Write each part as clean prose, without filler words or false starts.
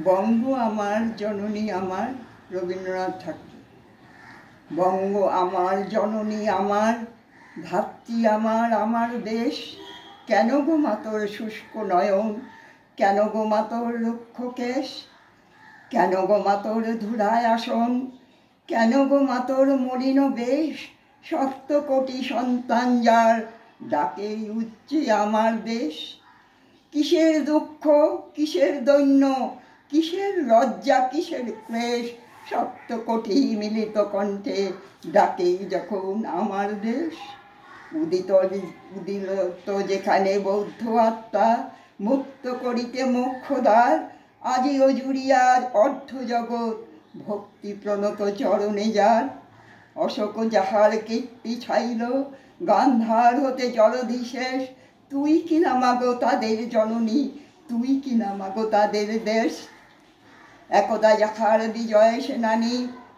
বঙ্গ আমার জননী আমার, রবীন্দ্রনাথ ঠাকুর। বঙ্গ আমার জননী আমার, ধাত্রী আমার, আমার দেশ। কেন গো মাতর শুষ্ক নয়ন, কেন গো মাতর রুক্ষ কেশ, কেন গো মাতর ধুলায় আসন, কেন গো মাতর মলিন বেশ। শত কোটি সন্তান যার, ডাকে উচ্চে আমার দেশ। কিসের দুঃখ, কিসের দৈন্য, কিসের লজ্জা, কিসের ক্লেশ, সপ্ত কোটি মিলিত কণ্ঠে ডাকে যখন আমার দেশ। উদিত যেখানে বৌদ্ধ আত্মা, মুক্ত করিতে মোক্ষদ্বার। আজিও জুড়িয়ার অর্ধ জগৎ, ভক্তি প্রণত চরণে যার। অশোক যাহার কীর্তি ছাইল, গান্ধার হতে জলধিশেষ। তুই কিনা মাগো তাদের জননী, তুই কিনা মাগো তাদের দেশ। একদা যাহার বিজয় সেনানী,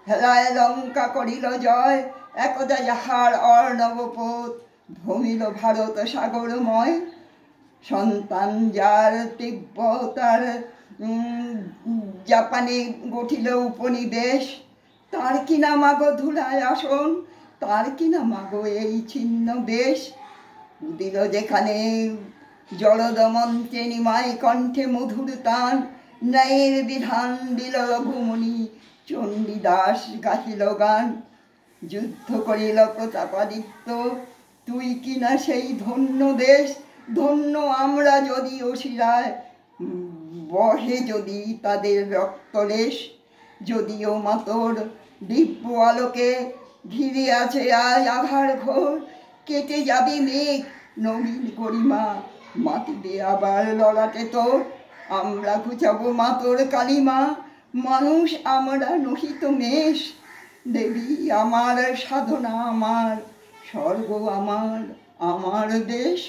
হেলায় লঙ্কা করিল জয়। একদা যাহার অর্ণবপোত, ভ্রমিল ভারত সাগরময়। সন্তান যার তিব্বতার জাপানে গঠিল উপনিবেশ। তার কিনা মাগো ধুলায় আসন, তার কিনা মাগো এই ছিন্ন বেশ। দিল যেখানে জলদমন্ত্রে নিমাই কণ্ঠে মধুর তান। ন্যায়ের বিধান দিল রঘুমণি, চণ্ডীদাস গাহিল গান। যুদ্ধ করিল প্রতাপাদিত্য, তুই কিনা সেই ধন্য দেশ। ধন্য আমরা যদি অশিরায়, বহে যদি তাদের রক্তলেশ। যদিও মাতর দিব্য আলোকে ঘিরে আছে আজ আধার ঘোর। কেটে যাবে মেঘ নবীন গরিমা, মাটিতে আবার লড়াটে তোর। আমরা ঘুচাবো মাতর কালিমা, মানুষ আমরা নহিত মেষ। দেবী আমার সাধনা আমার, স্বর্গ আমার, আমার দেশ।